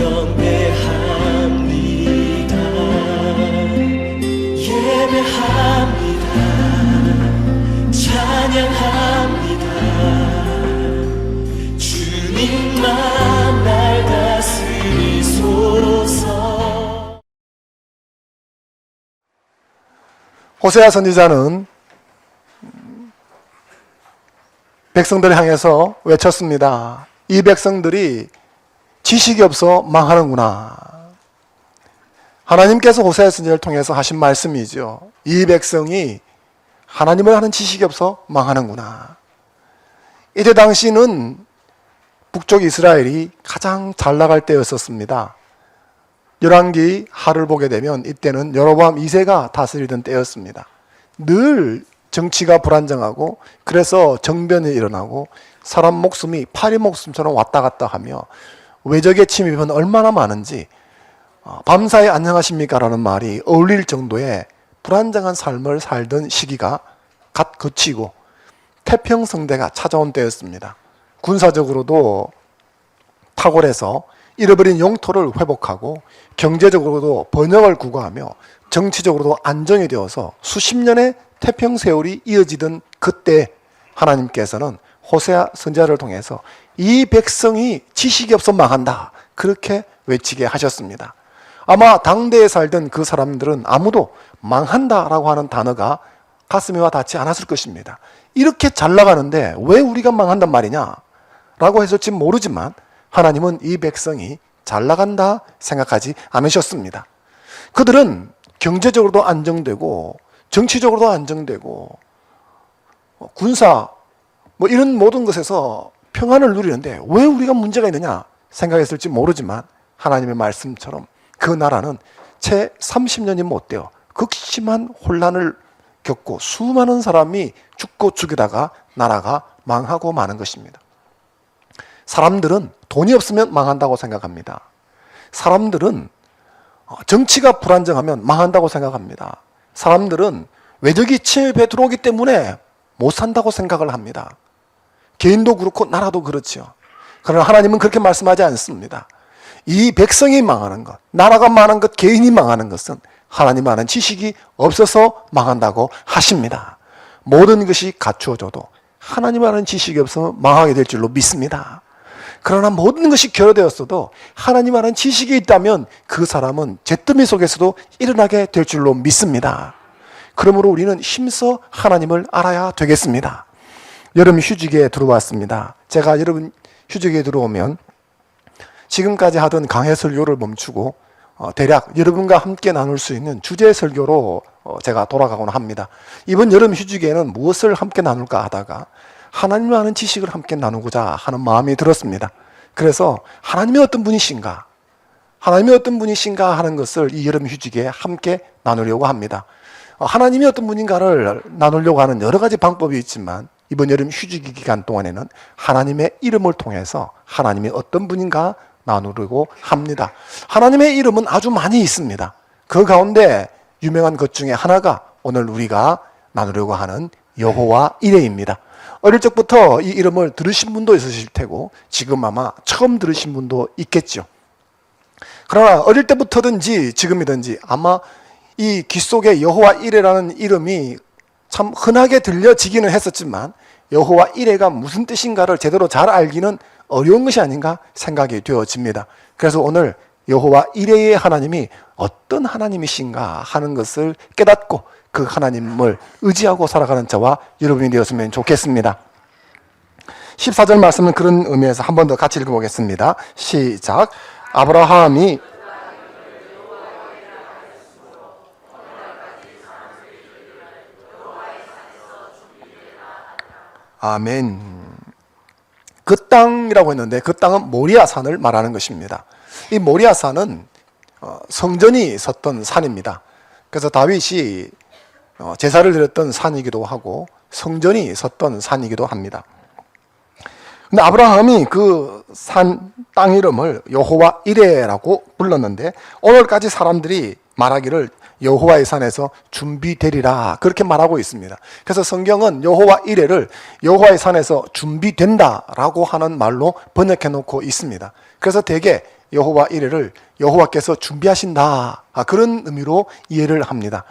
경배합니다. 예배합니다. 찬양합니다. 주님만 날 다스리소서. 호세아 선지자는 백성들을 향해서 외쳤습니다. 이 백성들이 지식이 없어 망하는구나. 하나님께서 호세아 선지자를 통해서 하신 말씀이죠. 이 백성이 하나님을 아는 지식이 없어 망하는구나. 이때 당시는 북쪽 이스라엘이 가장 잘 나갈 때였었습니다. 열왕기 하를 보게 되면 이때는 여로보암 2세가 다스리던 때였습니다. 늘 정치가 불안정하고 그래서 정변이 일어나고 사람 목숨이 파리 목숨처럼 왔다 갔다 하며 외적의 침입은 얼마나 많은지 밤사이 안녕하십니까 라는 말이 어울릴 정도의 불안정한 삶을 살던 시기가 갓 그치고 태평성대가 찾아온 때였습니다. 군사적으로도 탁월해서 잃어버린 영토를 회복하고 경제적으로도 번영을 구가하며 정치적으로도 안정이 되어서 수십 년의 태평세월이 이어지던 그때 하나님께서는 호세아 선지자를 통해서 이 백성이 지식이 없어 망한다 그렇게 외치게 하셨습니다. 아마 당대에 살던 그 사람들은 아무도 망한다라고 하는 단어가 가슴에 와 닿지 않았을 것입니다. 이렇게 잘 나가는데 왜 우리가 망한단 말이냐 라고 했을지 모르지만 하나님은 이 백성이 잘 나간다 생각하지 않으셨습니다. 그들은 경제적으로도 안정되고 정치적으로도 안정되고 군사 이런 모든 것에서 평안을 누리는데 왜 우리가 문제가 있느냐 생각했을지 모르지만 하나님의 말씀처럼 그 나라는 채 30년이 못 되어 극심한 혼란을 겪고 수많은 사람이 죽고 죽이다가 나라가 망하고 마는 것입니다. 사람들은 돈이 없으면 망한다고 생각합니다. 사람들은 정치가 불안정하면 망한다고 생각합니다. 사람들은 외적이 침입해 들어오기 때문에 못 산다고 생각을 합니다. 개인도 그렇고 나라도 그렇죠. 그러나 하나님은 그렇게 말씀하지 않습니다. 이 백성이 망하는 것, 나라가 망하는 것, 개인이 망하는 것은 하나님 아는 지식이 없어서 망한다고 하십니다. 모든 것이 갖추어져도 하나님 아는 지식이 없어서 망하게 될 줄로 믿습니다. 그러나 모든 것이 결여되었어도 하나님 아는 지식이 있다면 그 사람은 잿더미 속에서도 일어나게 될 줄로 믿습니다. 그러므로 우리는 힘써 하나님을 알아야 되겠습니다. 여름 휴직에 들어왔습니다. 제가 여러분 휴직에 들어오면 지금까지 하던 강해 설교를 멈추고 대략 여러분과 함께 나눌 수 있는 주제 설교로 제가 돌아가곤 합니다. 이번 여름 휴직에는 무엇을 함께 나눌까 하다가 하나님을 아는 지식을 함께 나누고자 하는 마음이 들었습니다. 그래서 하나님이 어떤 분이신가, 하나님이 어떤 분이신가 하는 것을 이 여름 휴직에 함께 나누려고 합니다. 하나님이 어떤 분인가를 나누려고 하는 여러 가지 방법이 있지만 이번 여름 휴직 기간 동안에는 하나님의 이름을 통해서 하나님이 어떤 분인가 나누려고 합니다. 하나님의 이름은 아주 많이 있습니다. 그 가운데 유명한 것 중에 하나가 오늘 우리가 나누려고 하는 여호와 이레입니다. 어릴 적부터 이 이름을 들으신 분도 있으실 테고 지금 아마 처음 들으신 분도 있겠죠. 그러나 어릴 때부터든지 지금이든지 아마 이 귀 속에 여호와 이레라는 이름이 참 흔하게 들려지기는 했었지만 여호와 이레가 무슨 뜻인가를 제대로 잘 알기는 어려운 것이 아닌가 생각이 되어집니다. 그래서 오늘 여호와 이레의 하나님이 어떤 하나님이신가 하는 것을 깨닫고 그 하나님을 의지하고 살아가는 저와 여러분이 되었으면 좋겠습니다. 14절 말씀은 그런 의미에서 한 번 더 같이 읽어보겠습니다. 시작. 아브라함이 아멘. 그 땅이라고 했는데 그 땅은 모리아산을 말하는 것입니다. 이 모리아산은 성전이 섰던 산입니다. 그래서 다윗이 제사를 드렸던 산이기도 하고 성전이 섰던 산이기도 합니다. 근데 아브라함이 그 산 땅 이름을 여호와 이레라고 불렀는데 오늘까지 사람들이 말하기를 여호와의 산에서 준비되리라 그렇게 말하고 있습니다. 그래서 성경은 여호와 이레를 여호와의 산에서 준비된다라고 하는 말로 번역해 놓고 있습니다. 그래서 대개 여호와 이레를 여호와께서 준비하신다. 그런 의미로 이해를 합니다.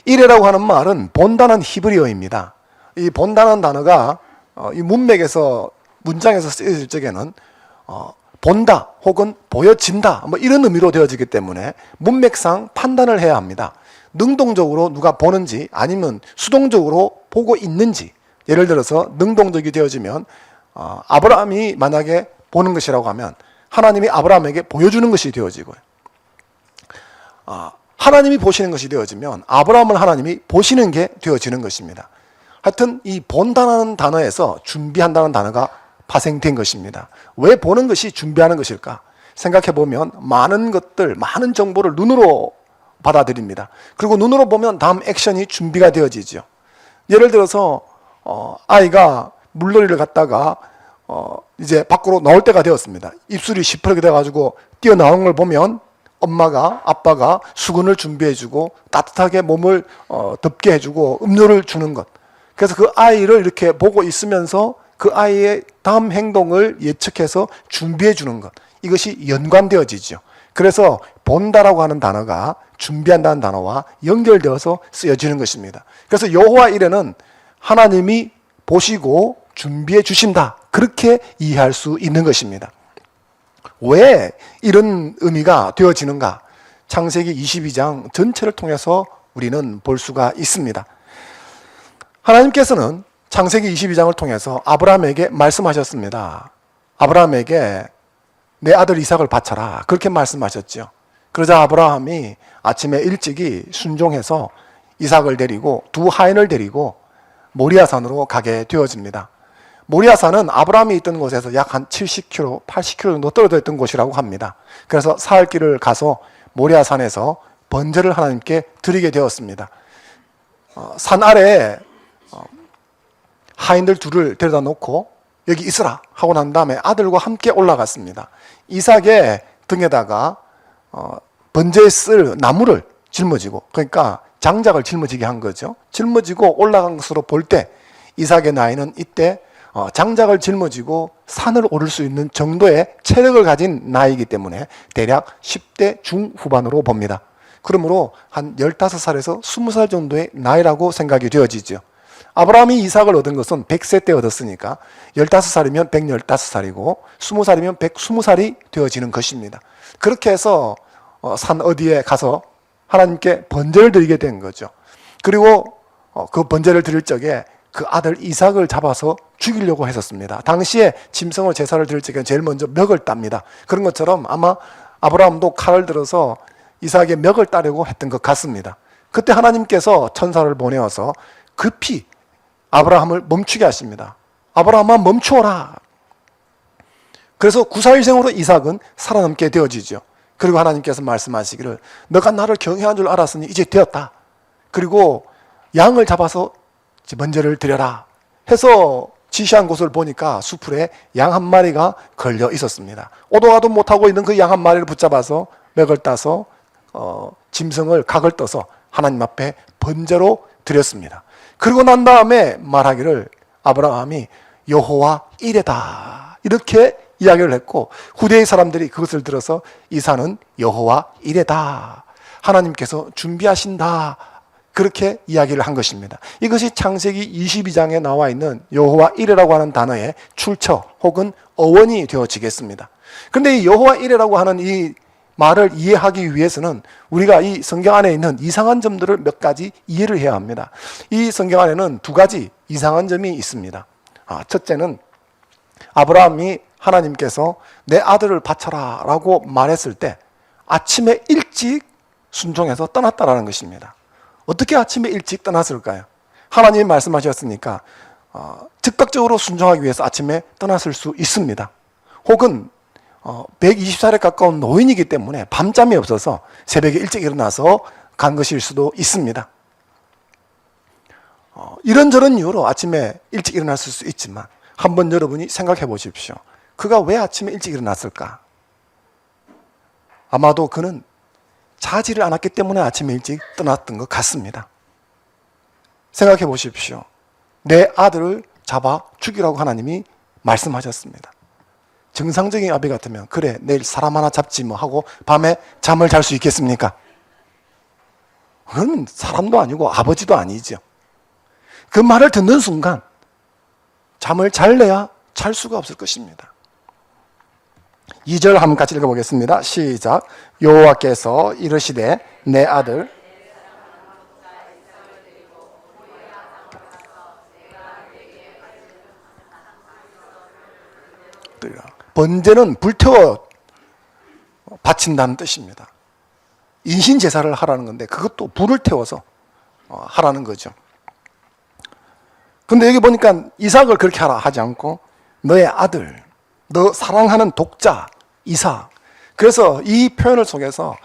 이레라고 하는 말은 본다는 히브리어입니다. 이 본다는 단어가 이 문맥에서 문장에서 쓰여질 적에는 본다 혹은 보여진다 뭐 이런 의미로 되어지기 때문에 문맥상 판단을 해야 합니다. 능동적으로 누가 보는지 아니면 수동적으로 보고 있는지, 예를 들어서 능동적이 되어지면 아브라함이 만약에 보는 것이라고 하면 하나님이 아브라함에게 보여주는 것이 되어지고요. 하나님이 보시는 것이 되어지면 아브라함을 하나님이 보시는 게 되어지는 것입니다. 하여튼 이 본다는 단어에서 준비한다는 단어가 파생된 것입니다. 왜 보는 것이 준비하는 것일까? 생각해 보면 많은 것들, 많은 정보를 눈으로 받아들입니다. 그리고 눈으로 보면 다음 액션이 준비가 되어지죠. 예를 들어서 아이가 물놀이를 갔다가 이제 밖으로 나올 때가 되었습니다. 입술이 시퍼렇게 돼가지고 뛰어나오는 걸 보면 엄마가, 아빠가 수건을 준비해주고 따뜻하게 몸을 덮게 해주고 음료를 주는 것. 그래서 그 아이를 이렇게 보고 있으면서 그 아이의 다음 행동을 예측해서 준비해 주는 것. 이것이 연관되어지죠. 그래서 본다라고 하는 단어가 준비한다는 단어와 연결되어서 쓰여지는 것입니다. 그래서 여호와 이레는 하나님이 보시고 준비해 주신다. 그렇게 이해할 수 있는 것입니다. 왜 이런 의미가 되어지는가? 창세기 22장 전체를 통해서 우리는 볼 수가 있습니다. 하나님께서는 창세기 22장을 통해서 아브라함에게 말씀하셨습니다. 아브라함에게 내 아들 이삭을 바쳐라. 그렇게 말씀하셨죠. 그러자 아브라함이 아침에 일찍이 순종해서 이삭을 데리고 두 하인을 데리고 모리아산으로 가게 되어집니다. 모리아산은 아브라함이 있던 곳에서 약 한 70km, 80km 정도 떨어져 있던 곳이라고 합니다. 그래서 사흘 길을 가서 모리아산에서 번제를 하나님께 드리게 되었습니다. 산 아래에 하인들 둘을 데려다 놓고 여기 있으라 하고 난 다음에 아들과 함께 올라갔습니다. 이삭의 등에다가 번제에 쓸 나무를 짊어지고, 그러니까 장작을 짊어지게 한 거죠. 짊어지고 올라간 것으로 볼 때 이삭의 나이는 이때 장작을 짊어지고 산을 오를 수 있는 정도의 체력을 가진 나이이기 때문에 대략 10대 중후반으로 봅니다. 그러므로 한 15살에서 20살 정도의 나이라고 생각이 되어지죠. 아브라함이 이삭을 얻은 것은 100세 때 얻었으니까 15살이면 115살이고 20살이면 120살이 되어지는 것입니다. 그렇게 해서 산 어디에 가서 하나님께 번제를 드리게 된 거죠. 그리고 그 번제를 드릴 적에 그 아들 이삭을 잡아서 죽이려고 했었습니다. 당시에 짐승을 제사를 드릴 적에 제일 먼저 멱을 땁니다. 그런 것처럼 아마 아브라함도 칼을 들어서 이삭의 멱을 따려고 했던 것 같습니다. 그때 하나님께서 천사를 보내어서 급히 아브라함을 멈추게 하십니다. 아브라함아 멈추어라. 그래서 구사일생으로 이삭은 살아남게 되어지죠. 그리고 하나님께서 말씀하시기를 너가 나를 경외한 줄 알았으니 이제 되었다. 그리고 양을 잡아서 번제를 드려라 해서 지시한 곳을 보니까 수풀에 양 한 마리가 걸려 있었습니다. 오도 가도 못하고 있는 그 양 한 마리를 붙잡아서 맥을 따서 짐승을 각을 떠서 하나님 앞에 번제로 드렸습니다. 그리고 난 다음에 말하기를 아브라함이 여호와 이레다 이렇게 이야기를 했고, 후대의 사람들이 그것을 들어서 이 산은 여호와 이레다, 하나님께서 준비하신다, 그렇게 이야기를 한 것입니다. 이것이 창세기 22장에 나와 있는 여호와 이레라고 하는 단어의 출처 혹은 어원이 되어지겠습니다. 그런데 이 여호와 이레라고 하는 이 말을 이해하기 위해서는 우리가 이 성경 안에 있는 이상한 점들을 몇 가지 이해를 해야 합니다. 이 성경 안에는 두 가지 이상한 점이 있습니다. 첫째는 아브라함이 하나님께서 내 아들을 바쳐라 라고 말했을 때 아침에 일찍 순종해서 떠났다라는 것입니다. 어떻게 아침에 일찍 떠났을까요? 하나님이 말씀하셨으니까 즉각적으로 순종하기 위해서 아침에 떠났을 수 있습니다. 혹은 120살에 가까운 노인이기 때문에 밤잠이 없어서 새벽에 일찍 일어나서 간 것일 수도 있습니다. 이런저런 이유로 아침에 일찍 일어났을 수 있지만 한번 여러분이 생각해 보십시오. 그가 왜 아침에 일찍 일어났을까? 아마도 그는 자지를 않았기 때문에 아침에 일찍 떠났던 것 같습니다. 생각해 보십시오. 내 아들을 잡아 죽이라고 하나님이 말씀하셨습니다. 정상적인 아비 같으면 그래 내일 사람 하나 잡지 뭐 하고 밤에 잠을 잘 수 있겠습니까? 그러면 사람도 아니고 아버지도 아니죠. 그 말을 듣는 순간 잠을 잘래야 잘 수가 없을 것입니다. 2절 한번 같이 읽어보겠습니다. 시작. 여호와께서 이르시되 내 아들 번제는 불태워 바친다는 뜻입니다. 인신제사를 하라는 건데 그것도 불을 태워서 하라는 거죠. 근데 여기 보니까 이삭을 그렇게 하라 하지 않고 너의 아들, 너 사랑하는 독자 이삭. 그래서 이 표현을 속에서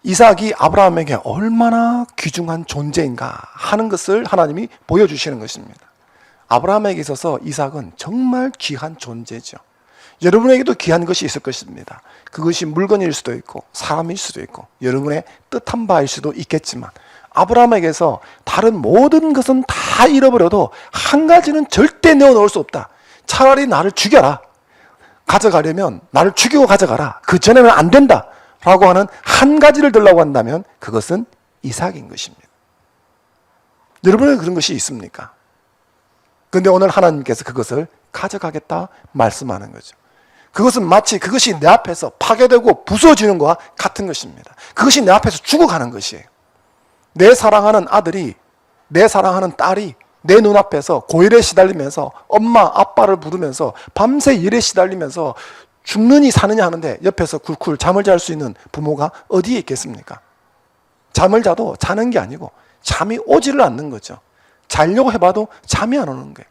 이삭이 아브라함에게 얼마나 귀중한 존재인가 하는 것을 하나님이 보여주시는 것입니다. 아브라함에게 있어서 이삭은 정말 귀한 존재죠. 여러분에게도 귀한 것이 있을 것입니다. 그것이 물건일 수도 있고 사람일 수도 있고 여러분의 뜻한 바일 수도 있겠지만 아브라함에게서 다른 모든 것은 다 잃어버려도 한 가지는 절대 내어놓을 수 없다. 차라리 나를 죽여라. 가져가려면 나를 죽이고 가져가라. 그 전에는 안 된다. 라고 하는 한 가지를 들라고 한다면 그것은 이삭인 것입니다. 여러분에게 그런 것이 있습니까? 그런데 오늘 하나님께서 그것을 가져가겠다 말씀하는 거죠. 그것은 마치 그것이 내 앞에서 파괴되고 부서지는 것과 같은 것입니다. 그것이 내 앞에서 죽어가는 것이에요. 내 사랑하는 아들이, 내 사랑하는 딸이 내 눈앞에서 고일에 시달리면서 엄마 아빠를 부르면서 밤새 일에 시달리면서 죽느니 사느냐 하는데 옆에서 쿨쿨 잠을 잘 수 있는 부모가 어디에 있겠습니까? 잠을 자도 자는 게 아니고 잠이 오지를 않는 거죠. 자려고 해봐도 잠이 안 오는 거예요.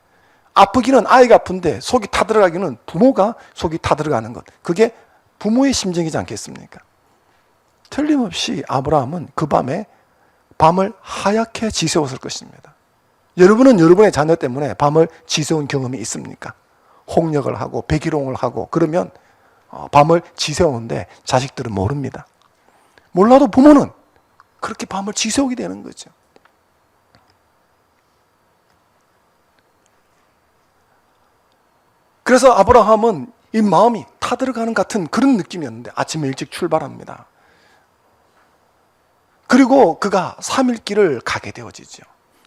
아프기는 아이가 아픈데 속이 타들어가기는 부모가 속이 타들어가는 것. 그게 부모의 심정이지 않겠습니까? 틀림없이 아브라함은 그 밤에 밤을 하얗게 지새웠을 것입니다. 여러분은 여러분의 자녀 때문에 밤을 지새운 경험이 있습니까? 홍역을 하고 백일홍을 하고 그러면 밤을 지새우는데 자식들은 모릅니다. 몰라도 부모는 그렇게 밤을 지새우게 되는 거죠. 그래서 아브라함은 이 마음이 타들어가는 같은 그런 느낌이었는데 아침에 일찍 출발합니다. 그리고 그가 3일 길을 가게 되어지죠.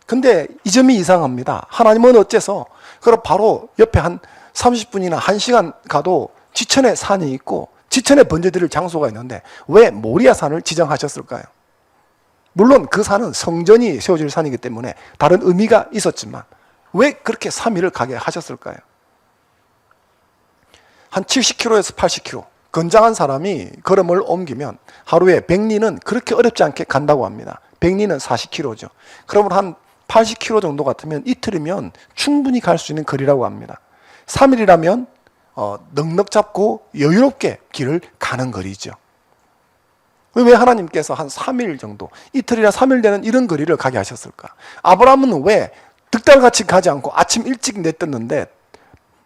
근데 이 점이 이상합니다. 하나님은 어째서 그럼 바로 옆에 한 30분이나 1시간 가도 지천에 산이 있고 지천에 번제드릴 장소가 있는데 왜 모리아산을 지정하셨을까요? 물론 그 산은 성전이 세워질 산이기 때문에 다른 의미가 있었지만 왜 그렇게 3일을 가게 하셨을까요? 한 70km에서 80km 건장한 사람이 걸음을 옮기면 하루에 백리는 그렇게 어렵지 않게 간다고 합니다. 백리는 40km죠. 그러면 한 80km 정도 같으면 이틀이면 충분히 갈 수 있는 거리라고 합니다. 3일이라면 넉넉 잡고 여유롭게 길을 가는 거리죠. 왜 하나님께서 한 3일 정도, 이틀이나 3일 되는 이런 거리를 가게 하셨을까? 아브라함은 왜 득달같이 가지 않고 아침 일찍 내떴는데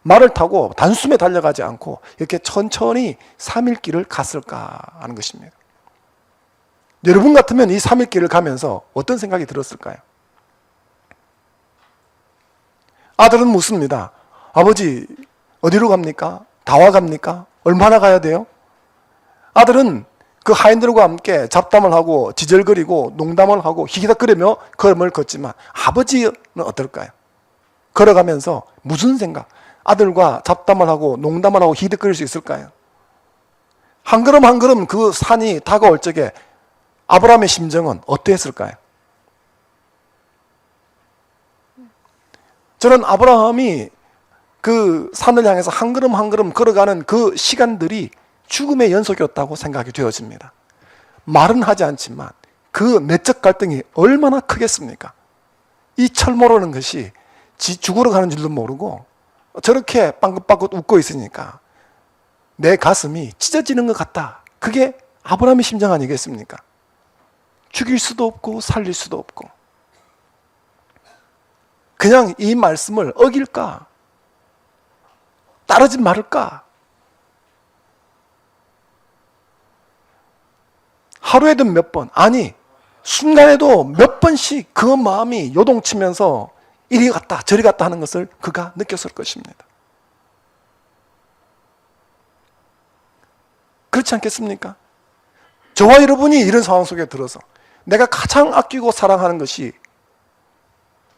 말을 타고 단숨에 달려가지 않고 이렇게 천천히 3일 길을 갔을까 하는 것입니다. 여러분 같으면 이 3일 길을 가면서 어떤 생각이 들었을까요? 아들은 묻습니다. 아버지 어디로 갑니까? 다 와갑니까? 얼마나 가야 돼요? 아들은 그 하인들과 함께 잡담을 하고 지절거리고 농담을 하고 히히덕거리며 걸음을 걷지만 아버지는 어떨까요? 걸어가면서 무슨 생각? 아들과 잡담을 하고 농담을 하고 히히덕거릴 수 있을까요? 한 걸음 한 걸음 그 산이 다가올 적에 아브라함의 심정은 어떠했을까요? 저는 아브라함이 그 산을 향해서 한 걸음 한 걸음 걸어가는 그 시간들이 죽음의 연속이었다고 생각이 되어집니다. 말은 하지 않지만 그 내적 갈등이 얼마나 크겠습니까? 이 철모라는 것이 죽으러 가는 줄도 모르고 저렇게 빵긋빵긋 웃고 있으니까 내 가슴이 찢어지는 것 같다. 그게 아브라함의 심정 아니겠습니까? 죽일 수도 없고 살릴 수도 없고 그냥 이 말씀을 어길까? 따르지 말을까? 하루에도 몇 번, 아니 순간에도 몇 번씩 그 마음이 요동치면서 이리 갔다 저리 갔다 하는 것을 그가 느꼈을 것입니다. 그렇지 않겠습니까? 저와 여러분이 이런 상황 속에 들어서 내가 가장 아끼고 사랑하는 것이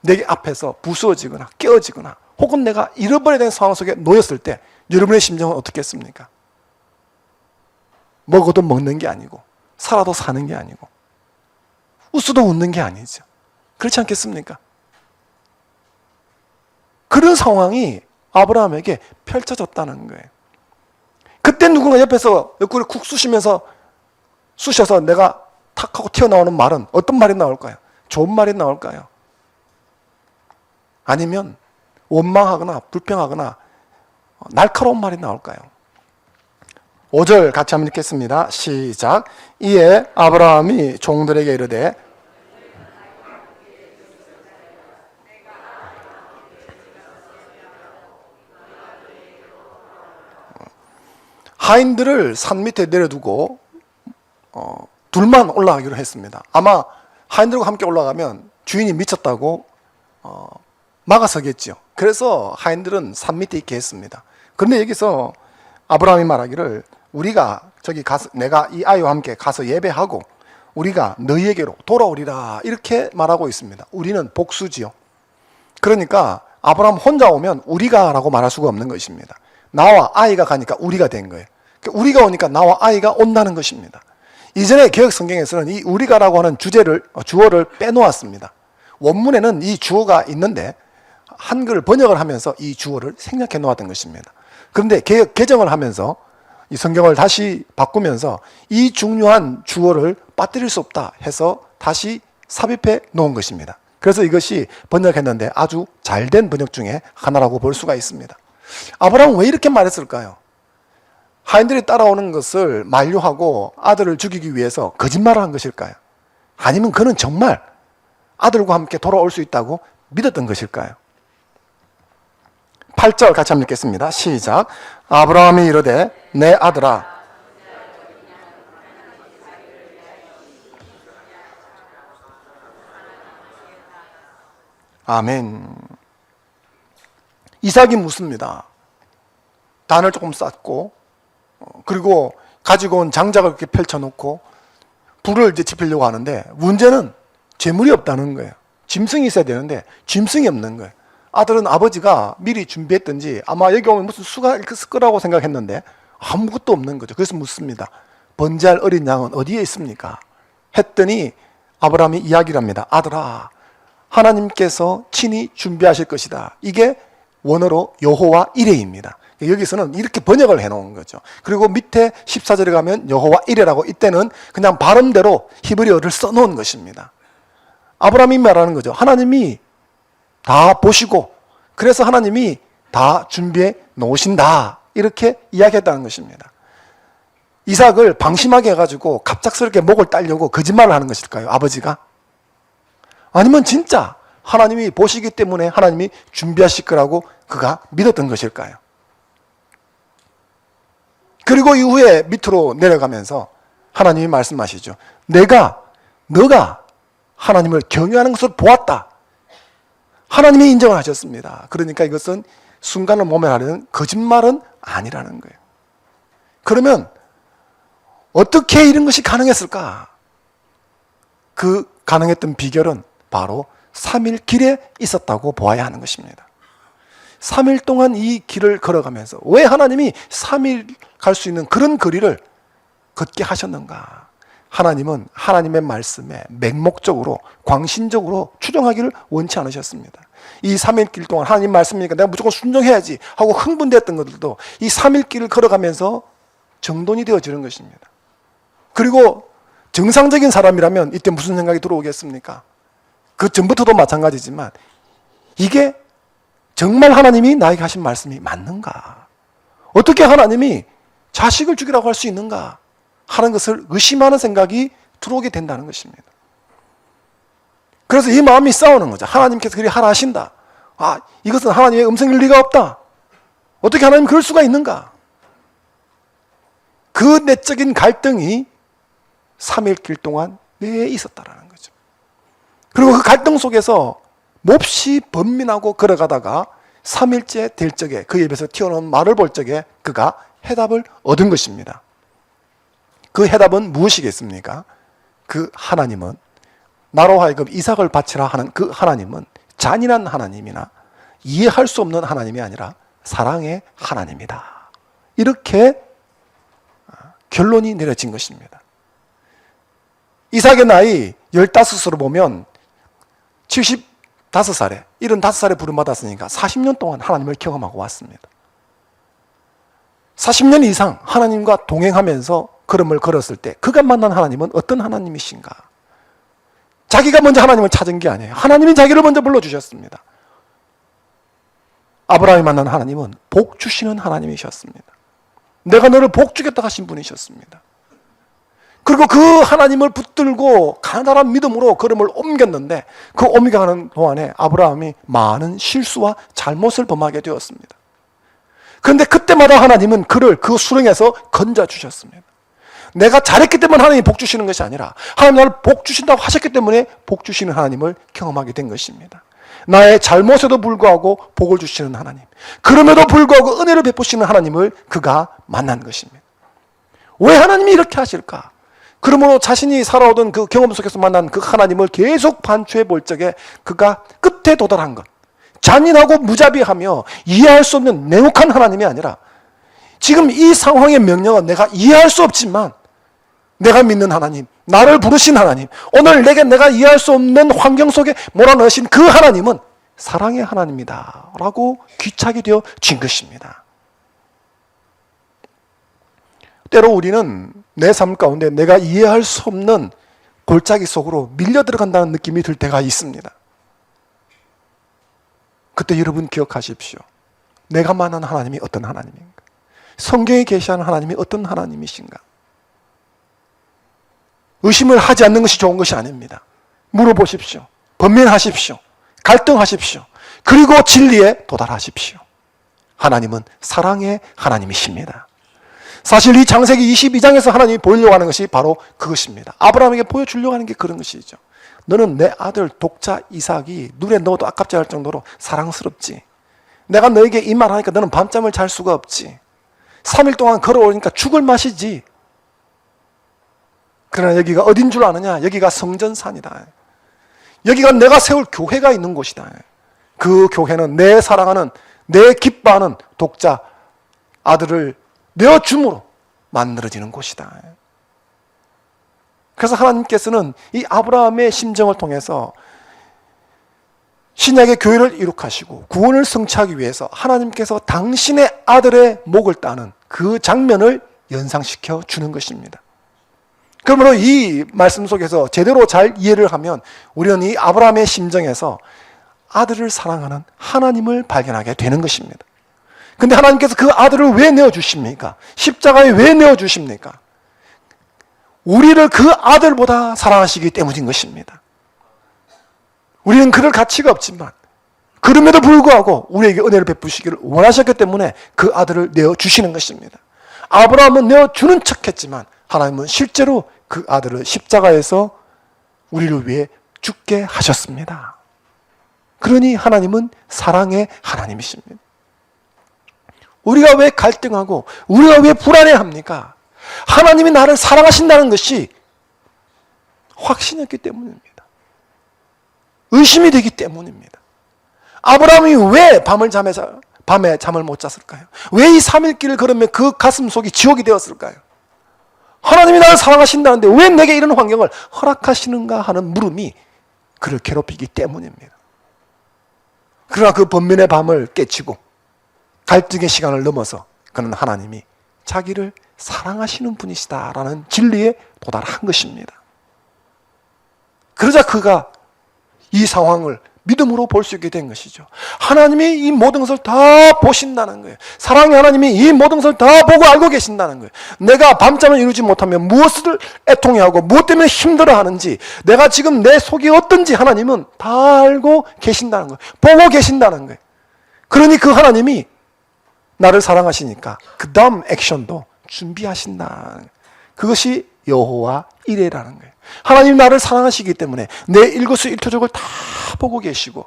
내 앞에서 부수어지거나 깨어지거나 혹은 내가 잃어버려야 되는 상황 속에 놓였을 때 여러분의 심정은 어떻겠습니까? 먹어도 먹는 게 아니고 살아도 사는 게 아니고 웃어도 웃는 게 아니죠. 그렇지 않겠습니까? 그런 상황이 아브라함에게 펼쳐졌다는 거예요. 그때 누군가 옆에서 옆구리 쿡 쑤셔서 내가 탁 하고 튀어나오는 말은 어떤 말이 나올까요? 좋은 말이 나올까요? 아니면 원망하거나 불평하거나 날카로운 말이 나올까요? 5절 같이 한번 읽겠습니다. 시작. 이에 아브라함이 종들에게 이르되 하인들을 산 밑에 내려두고 둘만 올라가기로 했습니다. 아마 하인들과 함께 올라가면 주인이 미쳤다고 막아서겠죠. 그래서 하인들은 산 밑에 있게 했습니다. 그런데 여기서 아브라함이 말하기를 우리가 저기 가서 내가 이 아이와 함께 가서 예배하고 우리가 너희에게로 돌아오리라 이렇게 말하고 있습니다. 우리는 복수지요. 그러니까 아브라함 혼자 오면 우리가 라고 말할 수가 없는 것입니다. 나와 아이가 가니까 우리가 된 거예요. 우리가 오니까 나와 아이가 온다는 것입니다. 이전에 개혁 성경에서는 이 우리가라고 하는 주어를 빼놓았습니다. 원문에는 이 주어가 있는데 한글 번역을 하면서 이 주어를 생략해 놓았던 것입니다. 그런데 개혁 개정을 하면서 이 성경을 다시 바꾸면서 이 중요한 주어를 빠뜨릴 수 없다 해서 다시 삽입해 놓은 것입니다. 그래서 이것이 번역했는데 아주 잘된 번역 중에 하나라고 볼 수가 있습니다. 아브라함은 왜 이렇게 말했을까요? 하인들이 따라오는 것을 만류하고 아들을 죽이기 위해서 거짓말을 한 것일까요? 아니면 그는 정말 아들과 함께 돌아올 수 있다고 믿었던 것일까요? 8절 같이 한번 읽겠습니다. 시작. 아브라함이 이르되 내 아들아 아멘. 이삭이 묻습니다. 단을 조금 쌓고 그리고 가지고 온 장작을 이렇게 펼쳐놓고 불을 이제 지피려고 하는데 문제는 재물이 없다는 거예요. 짐승이 있어야 되는데 짐승이 없는 거예요. 아들은 아버지가 미리 준비했든지 아마 여기 오면 무슨 수가 있을 거라고 생각했는데 아무것도 없는 거죠. 그래서 묻습니다. 번제할 어린 양은 어디에 있습니까? 했더니 아브라함이 이야기를 합니다. 아들아, 하나님께서 친히 준비하실 것이다. 이게 원어로 여호와 이레입니다. 여기서는 이렇게 번역을 해놓은 거죠. 그리고 밑에 14절에 가면 여호와 이레라고 이때는 그냥 발음대로 히브리어를 써놓은 것입니다. 아브라함이 말하는 거죠. 하나님이 다 보시고 그래서 하나님이 다 준비해 놓으신다. 이렇게 이야기했다는 것입니다. 이삭을 방심하게 해가지고 갑작스럽게 목을 따려고 거짓말을 하는 것일까요? 아버지가? 아니면 진짜 하나님이 보시기 때문에 하나님이 준비하실 거라고 그가 믿었던 것일까요? 그리고 이후에 밑으로 내려가면서 하나님이 말씀하시죠. 너가 하나님을 경외하는 것을 보았다. 하나님이 인정을 하셨습니다. 그러니까 이것은 순간을 모면하려는 거짓말은 아니라는 거예요. 그러면 어떻게 이런 것이 가능했을까? 그 가능했던 비결은 바로 3일 길에 있었다고 보아야 하는 것입니다. 3일 동안 이 길을 걸어가면서 왜 하나님이 3일 갈 수 있는 그런 거리를 걷게 하셨는가? 하나님은 하나님의 말씀에 맹목적으로 광신적으로 추정하기를 원치 않으셨습니다. 이 3일 길 동안 하나님 말씀이니까 내가 무조건 순종해야지 하고 흥분됐던 것들도 이 3일 길을 걸어가면서 정돈이 되어지는 것입니다. 그리고 정상적인 사람이라면 이때 무슨 생각이 들어오겠습니까? 그 전부터도 마찬가지지만 이게 정말 하나님이 나에게 하신 말씀이 맞는가? 어떻게 하나님이 자식을 죽이라고 할 수 있는가? 하는 것을 의심하는 생각이 들어오게 된다는 것입니다. 그래서 이 마음이 싸우는 거죠. 하나님께서 그리 하라 하신다. 아, 이것은 하나님의 음성일 리가 없다. 어떻게 하나님 그럴 수가 있는가? 그 내적인 갈등이 3일 길 동안 왜 있었다라는 거죠. 그리고 그 갈등 속에서 몹시 번민하고 걸어가다가 3일째 될 적에 그 입에서 튀어나온 말을 볼 적에 그가 해답을 얻은 것입니다. 그 해답은 무엇이겠습니까? 그 하나님은, 나로 하여금 이삭을 바치라 하는 그 하나님은 잔인한 하나님이나 이해할 수 없는 하나님이 아니라 사랑의 하나님이다. 이렇게 결론이 내려진 것입니다. 이삭의 나이 15으로 보면 75살에 75살에 부름받았으니까 40년 동안 하나님을 경험하고 왔습니다. 40년 이상 하나님과 동행하면서 걸음을 걸었을 때 그가 만난 하나님은 어떤 하나님이신가? 자기가 먼저 하나님을 찾은 게 아니에요. 하나님이 자기를 먼저 불러주셨습니다. 아브라함이 만난 하나님은 복 주시는 하나님이셨습니다. 내가 너를 복 주겠다 하신 분이셨습니다. 그리고 그 하나님을 붙들고 가난한 믿음으로 걸음을 옮겼는데 그 옮겨가는 동안에 아브라함이 많은 실수와 잘못을 범하게 되었습니다. 그런데 그때마다 하나님은 그를 그 수렁에서 건져주셨습니다. 내가 잘했기 때문에 하나님이 복 주시는 것이 아니라 하나님 나를 복 주신다고 하셨기 때문에 복 주시는 하나님을 경험하게 된 것입니다. 나의 잘못에도 불구하고 복을 주시는 하나님, 그럼에도 불구하고 은혜를 베푸시는 하나님을 그가 만난 것입니다. 왜 하나님이 이렇게 하실까? 그러므로 자신이 살아오던 그 경험 속에서 만난 그 하나님을 계속 반추해 볼 적에 그가 끝에 도달한 것, 잔인하고 무자비하며 이해할 수 없는 냉혹한 하나님이 아니라 지금 이 상황의 명령은 내가 이해할 수 없지만 내가 믿는 하나님, 나를 부르신 하나님, 오늘 내가 이해할 수 없는 환경 속에 몰아넣으신 그 하나님은 사랑의 하나님이다 라고 귀착이 되어진 것입니다. 때로 우리는 내 삶 가운데 내가 이해할 수 없는 골짜기 속으로 밀려 들어간다는 느낌이 들 때가 있습니다. 그때 여러분 기억하십시오. 내가 만난 하나님이 어떤 하나님인가? 성경에 계시하는 하나님이 어떤 하나님이신가? 의심을 하지 않는 것이 좋은 것이 아닙니다. 물어보십시오. 번민하십시오. 갈등하십시오. 그리고 진리에 도달하십시오. 하나님은 사랑의 하나님이십니다. 사실 이 창세기 22장에서 하나님이 보이려고 하는 것이 바로 그것입니다. 아브라함에게 보여주려고 하는 게 그런 것이죠. 너는 내 아들 독자 이삭이 눈에 넣어도 아깝지 않을 정도로 사랑스럽지. 내가 너에게 이 말하니까 너는 밤잠을 잘 수가 없지. 3일 동안 걸어오니까 죽을 맛이지. 그러나 여기가 어딘 줄 아느냐? 여기가 성전산이다. 여기가 내가 세울 교회가 있는 곳이다. 그 교회는 내 사랑하는, 내 기뻐하는 독자 아들을 내어줌으로 만들어지는 곳이다. 그래서 하나님께서는 이 아브라함의 심정을 통해서 신약의 교회를 이룩하시고 구원을 성취하기 위해서 하나님께서 당신의 아들의 목을 따는 그 장면을 연상시켜 주는 것입니다. 그러므로 이 말씀 속에서 제대로 잘 이해를 하면 우리는 이 아브라함의 심정에서 아들을 사랑하는 하나님을 발견하게 되는 것입니다. 근데 하나님께서 그 아들을 왜 내어주십니까? 십자가에 왜 내어주십니까? 우리를 그 아들보다 사랑하시기 때문인 것입니다. 우리는 그럴 가치가 없지만 그럼에도 불구하고 우리에게 은혜를 베푸시기를 원하셨기 때문에 그 아들을 내어주시는 것입니다. 아브라함은 내어주는 척했지만 하나님은 실제로 그 아들을 십자가에서 우리를 위해 죽게 하셨습니다. 그러니 하나님은 사랑의 하나님이십니다. 우리가 왜 갈등하고 우리가 왜 불안해합니까? 하나님이 나를 사랑하신다는 것이 확신이었기 때문입니다. 의심이 되기 때문입니다. 아브라함이 왜 밤에 잠을 못 잤을까요? 왜 이 3일 길을 걸으면 그 가슴 속이 지옥이 되었을까요? 하나님이 나를 사랑하신다는데 왜 내게 이런 환경을 허락하시는가 하는 물음이 그를 괴롭히기 때문입니다. 그러나 그 번민의 밤을 깨치고 갈등의 시간을 넘어서 그는 하나님이 자기를 사랑하시는 분이시다라는 진리에 도달한 것입니다. 그러자 그가 이 상황을 믿음으로 볼 수 있게 된 것이죠. 하나님이 이 모든 것을 다 보신다는 거예요. 사랑의 하나님이 이 모든 것을 다 보고 알고 계신다는 거예요. 내가 밤잠을 이루지 못하면 무엇을 애통해하고 무엇 때문에 힘들어하는지, 내가 지금 내 속이 어떤지 하나님은 다 알고 계신다는 거예요. 보고 계신다는 거예요. 그러니 그 하나님이 나를 사랑하시니까 그 다음 액션도 준비하신다는 거예요. 그것이 여호와 이레라는 거예요. 하나님 나를 사랑하시기 때문에 내 일거수일투족을 다 보고 계시고,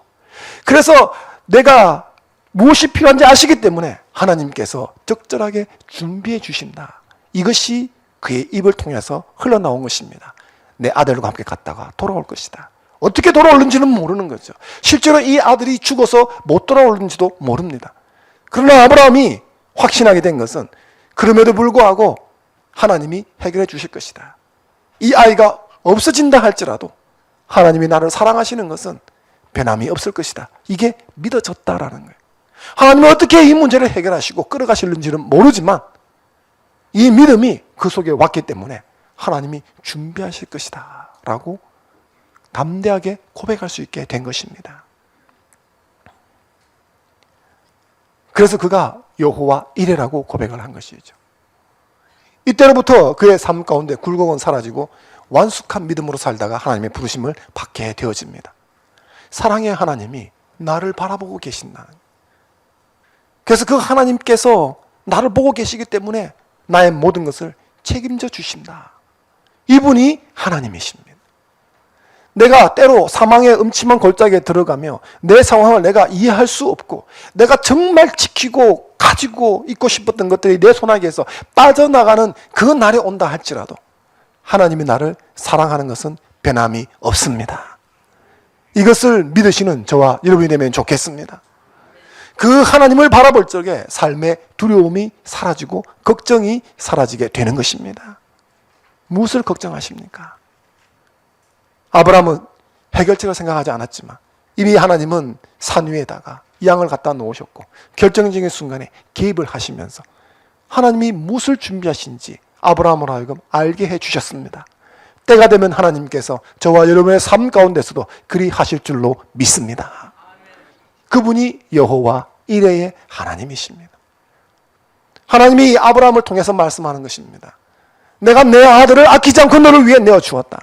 그래서 내가 무엇이 필요한지 아시기 때문에 하나님께서 적절하게 준비해 주신다. 이것이 그의 입을 통해서 흘러나온 것입니다. 내 아들과 함께 갔다가 돌아올 것이다. 어떻게 돌아올는지는 모르는 거죠. 실제로 이 아들이 죽어서 못 돌아올는지도 모릅니다. 그러나 아브라함이 확신하게 된 것은 그럼에도 불구하고 하나님이 해결해 주실 것이다. 이 아이가 없어진다 할지라도 하나님이 나를 사랑하시는 것은 변함이 없을 것이다. 이게 믿어졌다라는 거예요. 하나님은 어떻게 이 문제를 해결하시고 끌어가실는지는 모르지만 이 믿음이 그 속에 왔기 때문에 하나님이 준비하실 것이다 라고 담대하게 고백할 수 있게 된 것입니다. 그래서 그가 여호와 이레라고 고백을 한 것이죠. 이때로부터 그의 삶 가운데 굴곡은 사라지고 완숙한 믿음으로 살다가 하나님의 부르심을 받게 되어집니다. 사랑의 하나님이 나를 바라보고 계신다. 그래서 그 하나님께서 나를 보고 계시기 때문에 나의 모든 것을 책임져 주신다. 이분이 하나님이십니다. 내가 때로 사망의 음침한 골짜기에 들어가며 내 상황을 내가 이해할 수 없고 내가 정말 지키고 가지고 있고 싶었던 것들이 내 손아귀에서 빠져나가는 그 날이 온다 할지라도 하나님이 나를 사랑하는 것은 변함이 없습니다. 이것을 믿으시는 저와 여러분이 되면 좋겠습니다. 그 하나님을 바라볼 적에 삶의 두려움이 사라지고 걱정이 사라지게 되는 것입니다. 무엇을 걱정하십니까? 아브라함은 해결책을 생각하지 않았지만 이미 하나님은 산 위에다가 양을 갖다 놓으셨고 결정적인 순간에 개입을 하시면서 하나님이 무엇을 준비하신지 아브라함으로 하여금 알게 해주셨습니다. 때가 되면 하나님께서 저와 여러분의 삶 가운데서도 그리 하실 줄로 믿습니다. 그분이 여호와 이레의 하나님이십니다. 하나님이 아브라함을 통해서 말씀하는 것입니다. 내가 내 아들을 아끼지 않고 너를 위해 내어주었다.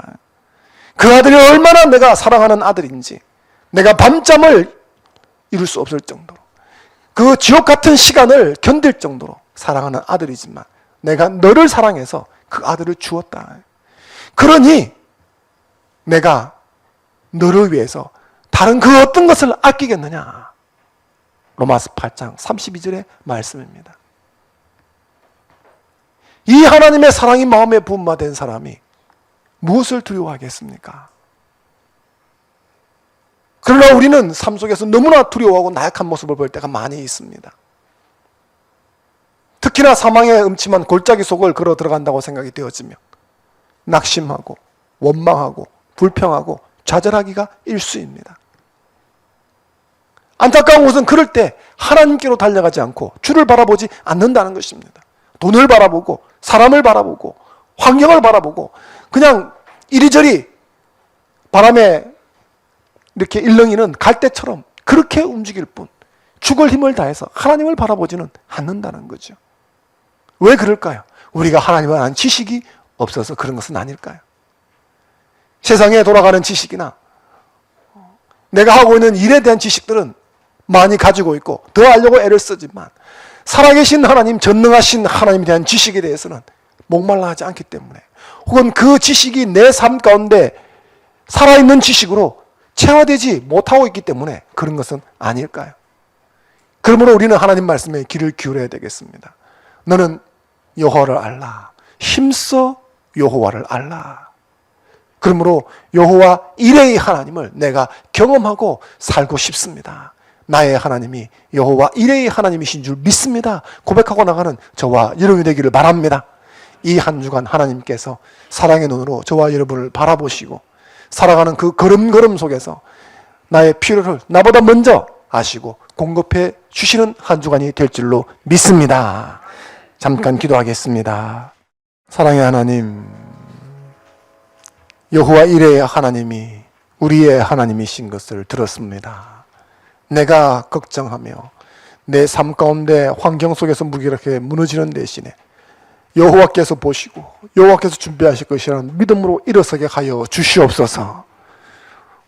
그 아들이 얼마나 내가 사랑하는 아들인지 내가 밤잠을 이룰 수 없을 정도로 그 지옥 같은 시간을 견딜 정도로 사랑하는 아들이지만 내가 너를 사랑해서 그 아들을 주었다. 그러니 내가 너를 위해서 다른 그 어떤 것을 아끼겠느냐. 로마서 8장 32절의 말씀입니다. 이 하나님의 사랑이 마음에 부음화된 사람이 무엇을 두려워하겠습니까? 그러나 우리는 삶 속에서 너무나 두려워하고 나약한 모습을 볼 때가 많이 있습니다. 특히나 사망의 음침한 골짜기 속을 걸어 들어간다고 생각이 되어지면 낙심하고 원망하고 불평하고 좌절하기가 일쑤입니다. 안타까운 것은 그럴 때 하나님께로 달려가지 않고 주를 바라보지 않는다는 것입니다. 돈을 바라보고 사람을 바라보고 환경을 바라보고 그냥 이리저리 바람에 이렇게 일렁이는 갈대처럼 그렇게 움직일 뿐 죽을 힘을 다해서 하나님을 바라보지는 않는다는 거죠. 왜 그럴까요? 우리가 하나님을 아는 지식이 없어서 그런 것은 아닐까요? 세상에 돌아가는 지식이나 내가 하고 있는 일에 대한 지식들은 많이 가지고 있고 더 알려고 애를 쓰지만 살아계신 하나님, 전능하신 하나님에 대한 지식에 대해서는 목말라 하지 않기 때문에 혹은 그 지식이 내 삶 가운데 살아있는 지식으로 체화되지 못하고 있기 때문에 그런 것은 아닐까요? 그러므로 우리는 하나님 말씀에 귀를 기울여야 되겠습니다. 너는 여호와를 알라. 힘써 여호와를 알라. 그러므로 여호와 이레의 하나님을 내가 경험하고 살고 싶습니다. 나의 하나님이 여호와 이레의 하나님이신 줄 믿습니다. 고백하고 나가는 저와 여러분이 되기를 바랍니다. 이 한 주간 하나님께서 사랑의 눈으로 저와 여러분을 바라보시고 살아가는 그 걸음걸음 속에서 나의 필요를 나보다 먼저 아시고 공급해 주시는 한 주간이 될 줄로 믿습니다. 잠깐 기도하겠습니다. 사랑의 하나님, 여호와 이레의 하나님이 우리의 하나님이신 것을 들었습니다. 내가 걱정하며 내 삶 가운데 환경 속에서 무기력하게 무너지는 대신에 여호와께서 보시고 여호와께서 준비하실 것이라는 믿음으로 일어서게 하여 주시옵소서.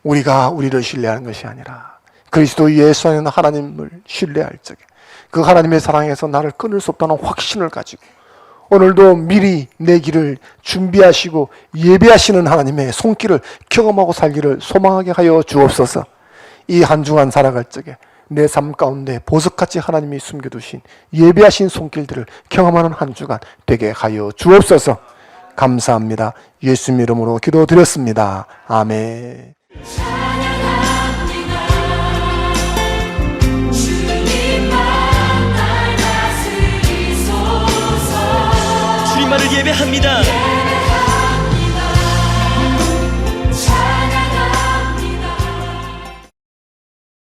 우리가 우리를 신뢰하는 것이 아니라 그리스도 예수 안에 있는 하나님을 신뢰할 적에 그 하나님의 사랑에서 나를 끊을 수 없다는 확신을 가지고 오늘도 미리 내 길을 준비하시고 예배하시는 하나님의 손길을 경험하고 살기를 소망하게 하여 주옵소서. 이 한 주간 살아갈 적에 내 삶 가운데 보석같이 하나님이 숨겨두신 예배하신 손길들을 경험하는 한 주간 되게 하여 주옵소서. 감사합니다. 예수님 이름으로 기도드렸습니다. 아멘. 주님만을 예배합니다.